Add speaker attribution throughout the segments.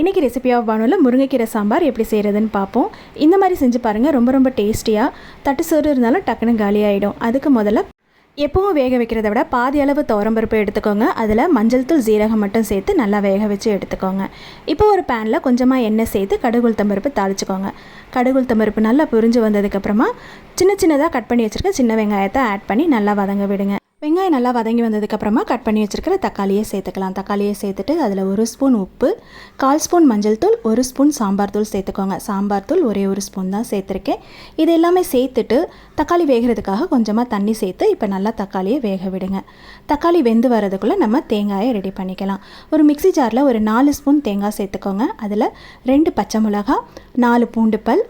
Speaker 1: இன்றைக்கி recipe of பானுவில் முருங்கைக்கீரை சாம்பார் எப்படி செய்கிறதுன்னு பார்ப்போம். இந்த மாதிரி செஞ்சு பாருங்கள், ரொம்ப டேஸ்டியாக. தட்டு சோறு இருந்தாலும் டக்குன்னு காலியாகிடும். அதுக்கு முதல்ல எப்பவும் வேக வைக்கிறத விட பாதி அளவு துவரம்பருப்பு எடுத்துக்கோங்க. அதில் மஞ்சள் தூள் ஜீரகம் மட்டும் சேர்த்து நல்லா வேக வச்சு எடுத்துக்கோங்க. இப்போ ஒரு பேனில் கொஞ்சமாக எண்ணெய் சேர்த்து கடுகு உளுத்தம்பருப்பு தாளிச்சுக்கோங்க. கடுகு உளுத்தம்பருப்பு நல்லா புரிஞ்சு வந்ததுக்கப்புறமா சின்னதாக கட் பண்ணி வச்சுருக்க சின்ன வெங்காயத்தை ஆட் பண்ணி நல்லா வதங்க விடுங்க. வெங்காயம் நல்லா வதங்கி வந்ததுக்கப்புறமா கட் பண்ணி வச்சுருக்கிற தக்காளியை சேர்த்துக்கலாம். தக்காளியை சேர்த்துட்டு அதில் 1 ஸ்பூன் உப்பு, 1/4 ஸ்பூன் மஞ்சள் தூள், 1 ஸ்பூன் சாம்பார் தூள் சேர்த்துக்கோங்க. சாம்பார் தூள் ஒரே 1 ஸ்பூன் தான் சேர்த்துருக்கேன். இது எல்லாமே சேர்த்துட்டு தக்காளி வேகிறதுக்காக கொஞ்சமாக தண்ணி சேர்த்து இப்போ நல்லா தக்காளியை வேக விடுங்க. தக்காளி வெந்து வரதுக்குள்ளே நம்ம தேங்காயை ரெடி பண்ணிக்கலாம். ஒரு மிக்சி ஜாரில் ஒரு 4 ஸ்பூன் தேங்காய் சேர்த்துக்கோங்க. அதில் 2 பச்சை மிளகா, 4 பூண்டு பல்,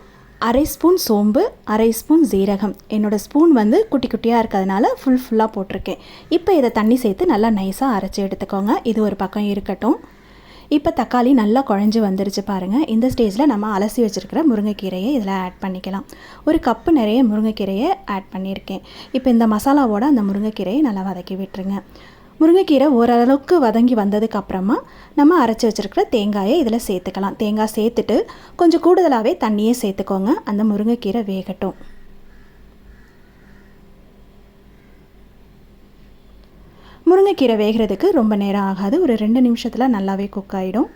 Speaker 1: 1/2 ஸ்பூன் சோம்பு, 1/2 ஸ்பூன் ஜீரகம். என்னோடய ஸ்பூன் வந்து குட்டி குட்டியாக இருக்கிறதுனால ஃபுல்லாக போட்டிருக்கேன். இப்போ இதை தண்ணி சேர்த்து நல்லா நைஸாக அரைச்சி எடுத்துக்கோங்க. இது ஒரு பக்கம் இருக்கட்டும். இப்போ தக்காளி நல்லா குழஞ்சி வந்துருச்சு பாருங்கள். இந்த ஸ்டேஜில் நம்ம அலசி வச்சுருக்கிற முருங்கைக்கீரையை இதில் ஆட் பண்ணிக்கலாம். ஒரு கப்பு நிறைய முருங்கைக்கீரையை ஆட் பண்ணியிருக்கேன். இப்போ இந்த மசாலாவோட அந்த முருங்கைக்கீரையை நல்லா வதக்கி விட்டுருங்க. முருங்கைக்கீரை ஓரளவுக்கு வதங்கி வந்ததுக்கு அப்புறமா நம்ம அரைச்சி வச்சுருக்கிற தேங்காயை இதில் சேர்த்துக்கலாம். தேங்காய் சேர்த்துட்டு கொஞ்சம் கூடுதலாகவே தண்ணியே சேர்த்துக்கோங்க. அந்த முருங்கைக்கீரை வேகட்டும். முருங்கைக்கீரை வேகிறதுக்கு ரொம்ப நேரம் ஆகாது. ஒரு 2 நிமிஷத்தில் நல்லாவே குக் ஆகிடும்.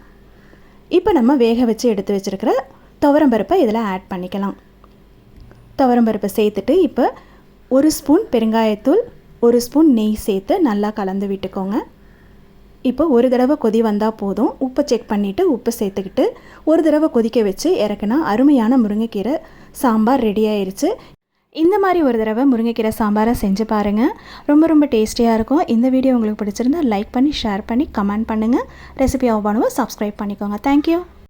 Speaker 1: இப்போ நம்ம வேக வச்சு எடுத்து வச்சுருக்கிற துவரம்பருப்பை இதில் ஆட் பண்ணிக்கலாம். துவரம்பருப்பை சேர்த்துட்டு இப்போ 1 ஸ்பூன் பெருங்காயத்தூள், 1 ஸ்பூன் நெய் சேர்த்து நல்லா கலந்து விட்டுக்கோங்க. இப்போ ஒரு தடவை கொதி வந்தால் போதும். உப்பை செக் பண்ணிவிட்டு உப்பு சேர்த்துக்கிட்டு ஒரு தடவை கொதிக்க வச்சு இறக்குனா அருமையான முருங்கைக்கீரை சாம்பார் ரெடி ஆயிடுச்சு. இந்த மாதிரி ஒரு தடவை முருங்கைக்கீரை சாம்பாரை செஞ்சு பாருங்கள். ரொம்ப டேஸ்டியாக இருக்கும். இந்த வீடியோ உங்களுக்கு பிடிச்சிருந்தா லைக் பண்ணி, ஷேர் பண்ணி, கமெண்ட் பண்ணுங்கள். ரெசிபி ஆஃப் பண்ணுவோம், சப்ஸ்கிரைப் பண்ணிக்கோங்க. தேங்க்யூ.